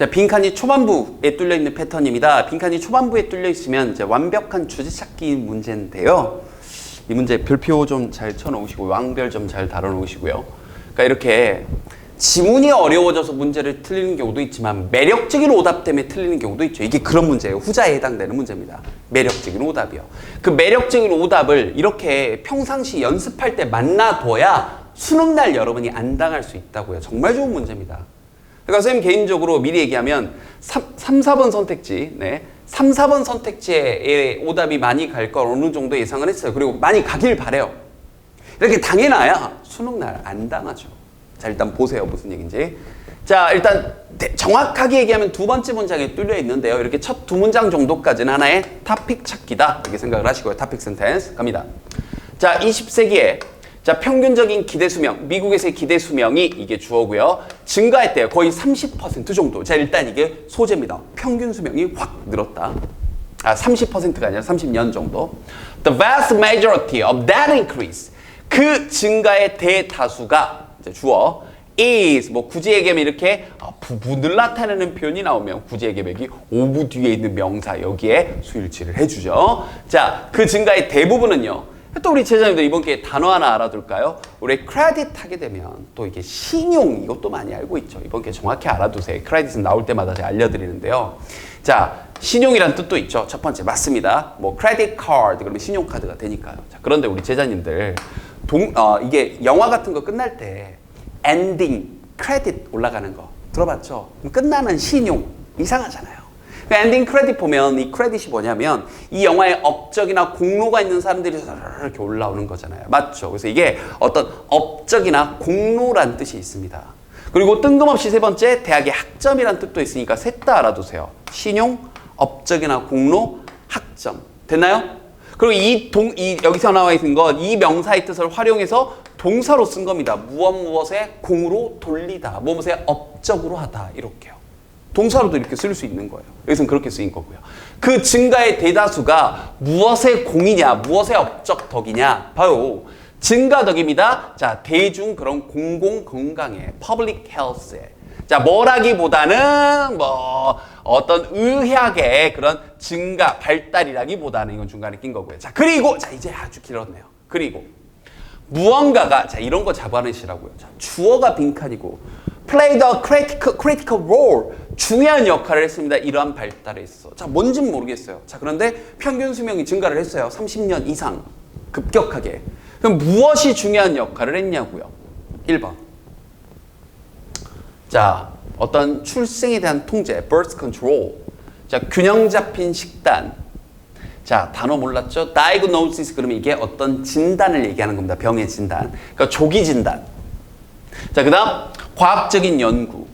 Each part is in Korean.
자, 빈칸이 초반부에 뚫려 있는 패턴입니다. 빈칸이 초반부에 뚫려 있으면 이제 완벽한 주제 찾기 문제인데요. 이 문제 별표 좀 잘 쳐놓으시고 왕별 좀 잘 다뤄놓으시고요. 그러니까 이렇게 지문이 어려워져서 문제를 틀리는 경우도 있지만 매력적인 오답 때문에 틀리는 경우도 있죠. 이게 그런 문제예요. 후자에 해당되는 문제입니다. 매력적인 오답이요. 그 매력적인 오답을 이렇게 평상시 연습할 때 만나둬야 수능날 여러분이 안 당할 수 있다고요. 정말 좋은 문제입니다. 그러니까 선생님 개인적으로 미리 얘기하면 3, 4번 선택지, 3, 4번 선택지에 오답이 많이 갈 걸 어느 정도 예상을 했어요. 그리고 많이 가길 바래요. 이렇게 당해놔야 수능날 안 당하죠. 자, 일단 보세요. 무슨 얘기인지. 자, 일단 정확하게 얘기하면 두 번째 문장에 뚫려 있는데요. 이렇게 첫 두 문장 정도까지는 하나의 토픽 찾기다. 이렇게 생각을 하시고요. 토픽 센텐스 갑니다. 자, 20세기에 자, 평균적인 기대 수명, 미국에서의 기대 수명이 이게 주어고요. 증가했대요. 거의 30% 정도. 자, 일단 이게 소재입니다. 평균 수명이 확 늘었다. 30%가 아니라 30년 정도. The vast majority of that increase. 그 증가의 대다수가 이제 주어 is 뭐 굳이 얘기하면 이렇게 부분을 나타내는 표현이 나오면 굳이 얘기하면 오부 뒤에 있는 명사 여기에 수일치를 해주죠. 자, 그 증가의 대부분은요. 또 우리 제자님들 이번 기회에 단어 하나 알아둘까요? 우리 크레딧 하게 되면 또 이게 신용 이것도 많이 알고 있죠. 이번 기회에 정확히 알아두세요. 크레딧은 나올 때마다 제가 알려드리는데요. 자, 신용이란 뜻도 있죠. 첫 번째 맞습니다. 뭐 크레딧 카드 그러면 신용카드가 되니까요. 자, 그런데 우리 제자님들 이게 영화 같은 거 끝날 때 엔딩 크레딧 올라가는 거 들어봤죠? 끝나는 신용 이상하잖아요. 엔딩 크레딧 보면 이 크레딧이 뭐냐면 이 영화에 업적이나 공로가 있는 사람들이 이렇게 올라오는 거잖아요. 맞죠? 그래서 이게 어떤 업적이나 공로란 뜻이 있습니다. 그리고 뜬금없이 세 번째 대학의 학점이란 뜻도 있으니까 셋 다 알아두세요. 신용, 업적이나 공로, 학점. 됐나요? 그리고 여기서 나와 있는 건 이 명사의 뜻을 활용해서 동사로 쓴 겁니다. 무엇에 공으로 돌리다. 무엇에 업적으로 하다. 이렇게요. 동사로도 이렇게 쓸 수 있는 거예요. 여기서는 그렇게 쓰인 거고요. 그 증가의 대다수가 무엇의 공이냐, 무엇의 업적 덕이냐, 바로 증가덕입니다. 자, 대중 그런 공공 건강에, public health에. 자, 뭐라기보다는 뭐 어떤 의학의 그런 증가, 발달이라기보다는 이건 중간에 낀 거고요. 자, 그리고 자 이제 아주 길었네요. 그리고 무언가가 자 이런 거 잡아내시라고요. 자, 주어가 빈칸이고. played a critical role. 중요한 역할을 했습니다. 이러한 발달에 있어. 자, 뭔진 모르겠어요. 자, 그런데 평균 수명이 증가를 했어요. 30년 이상. 급격하게. 그럼 무엇이 중요한 역할을 했냐고요? 1번. 자, 어떤 출생에 대한 통제, birth control. 자, 균형 잡힌 식단. 자, 단어 몰랐죠? diagnosis 그러면 이게 어떤 진단을 얘기하는 겁니다. 병의 진단. 그러니까 조기 진단. 자, 그 다음 과학적인 연구.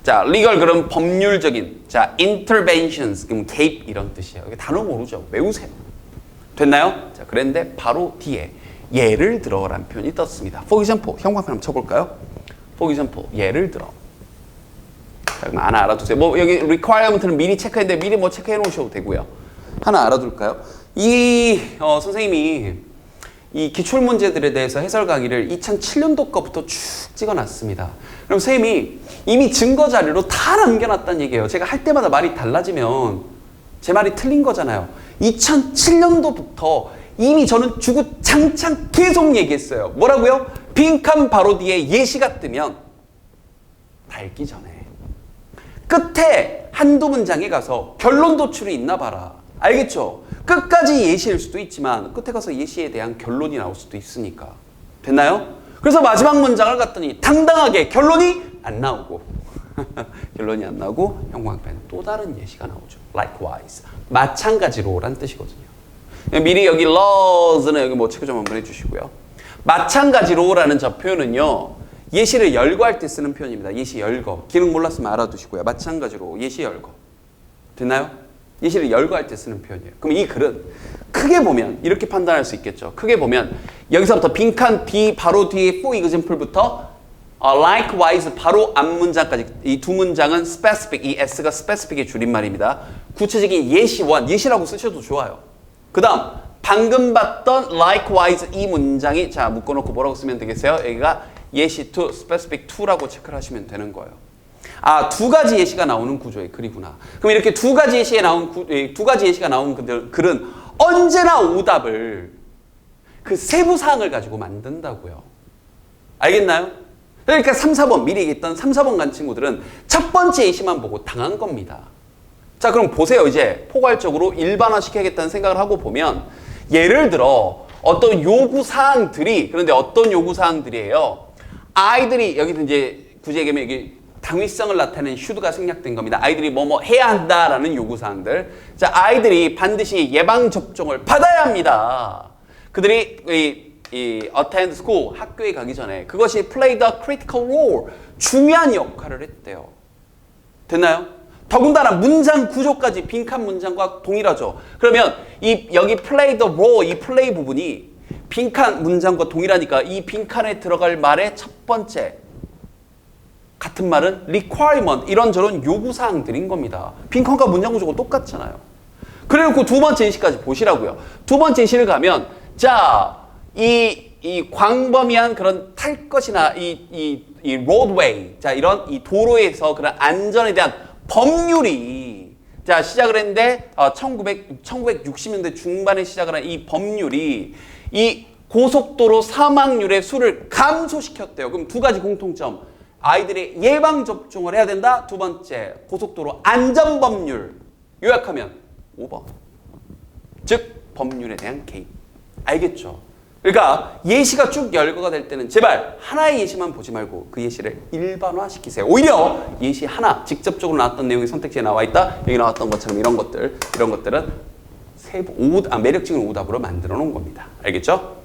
자, legal 그럼 법률적인. 자, interventions 그럼 개입 이런 뜻이에요. 이게 단어 모르죠? 외우세요. 됐나요? 자, 그런데 바로 뒤에 예를 들어라는 표현이 떴습니다. For example, 형광펜 한번 쳐볼까요? For example, 예를 들어. 자, 그럼 하나 알아두세요. 뭐 여기 requirement는 미리 체크했는데 미리 뭐 체크해 놓으셔도 되고요. 하나 알아둘까요? 선생님이 이 기출문제들에 대해서 해설 강의를 2007년도 거부터 쭉 찍어놨습니다. 그럼 선생님이 이미 증거 자료로 다 남겨놨다는 얘기예요. 제가 할 때마다 말이 달라지면 제 말이 틀린 거잖아요. 2007년도부터 이미 저는 주구장창 계속 얘기했어요. 뭐라고요? 빈칸 바로 뒤에 예시가 뜨면 달기 전에 끝에 한두 문장에 가서 결론 도출이 있나 봐라. 알겠죠? 끝까지 예시일 수도 있지만 끝에 가서 예시에 대한 결론이 나올 수도 있으니까. 됐나요? 그래서 마지막 문장을 갔더니 당당하게 결론이 안 나오고 결론이 안 나오고 형광펜 또 다른 예시가 나오죠. Likewise. 마찬가지로 라는 뜻이거든요. 미리 여기 laws는 여기 뭐 체크 좀 한번 해주시고요. 마찬가지로 라는 저 표현은요. 예시를 열거 할 때 쓰는 표현입니다. 예시 열거. 기능 몰랐으면 알아두시고요. 마찬가지로 예시 열거. 됐나요? 예시를 열거 할 때 쓰는 표현이에요. 그럼 이 글은 크게 보면 이렇게 판단할 수 있겠죠. 크게 보면 여기서부터 빈칸 뒤 바로 뒤에 for example부터 likewise 바로 앞 문장까지 이 두 문장은 specific, 이 s가 specific의 줄임말입니다. 구체적인 예시원, 예시라고 쓰셔도 좋아요. 그 다음 방금 봤던 likewise 이 문장이 자 묶어놓고 뭐라고 쓰면 되겠어요? 여기가 예시 to, specific to라고 체크를 하시면 되는 거예요. 아, 두 가지 예시가 나오는 구조의 글이구나. 그럼 이렇게 두 가지 예시에 나온 두 가지 예시가 나온 글은 언제나 오답을 그 세부 사항을 가지고 만든다고요. 알겠나요? 그러니까 3, 4번 미리 얘기했던 3, 4번 간 친구들은 첫 번째 예시만 보고 당한 겁니다. 자, 그럼 보세요. 이제 포괄적으로 일반화 시켜야겠다는 생각을 하고 보면 예를 들어 어떤 요구 사항들이 그런데 어떤 요구 사항들이에요? 아이들이 여기서 이제 굳이 얘기하면 여기 당위성을 나타내는 should가 생략된 겁니다. 아이들이 뭐뭐 해야 한다라는 요구사항들. 자, 아이들이 반드시 예방접종을 받아야 합니다. 그들이 attend school, 학교에 가기 전에 그것이 played a critical role, 중요한 역할을 했대요. 됐나요? 더군다나 문장 구조까지 빈칸 문장과 동일하죠. 그러면 여기 played a role, 이 play 부분이 빈칸 문장과 동일하니까 이 빈칸에 들어갈 말의 첫 번째 같은 말은 requirement, 이런저런 요구사항들인 겁니다. 빈칸과 문장 구조가 똑같잖아요. 그래놓고 두 번째 예시까지 보시라고요. 두 번째 예시를 가면 자, 이 광범위한 그런 탈 것이나 이 roadway, 자, 이런 이 도로에서 그런 안전에 대한 법률이 자, 시작을 했는데 1960년대 중반에 시작을 한 이 법률이 이 고속도로 사망률의 수를 감소시켰대요. 그럼 두 가지 공통점. 아이들이 예방접종을 해야 된다. 두 번째, 고속도로 안전법률. 요약하면 5번. 즉, 법률에 대한 개입. 알겠죠? 그러니까 예시가 쭉 열거가 될 때는 제발 하나의 예시만 보지 말고 그 예시를 일반화시키세요. 오히려 예시 하나, 직접적으로 나왔던 내용이 선택지에 나와 있다. 여기 나왔던 것처럼 이런 것들은 매력적인 오답으로 만들어 놓은 겁니다. 알겠죠?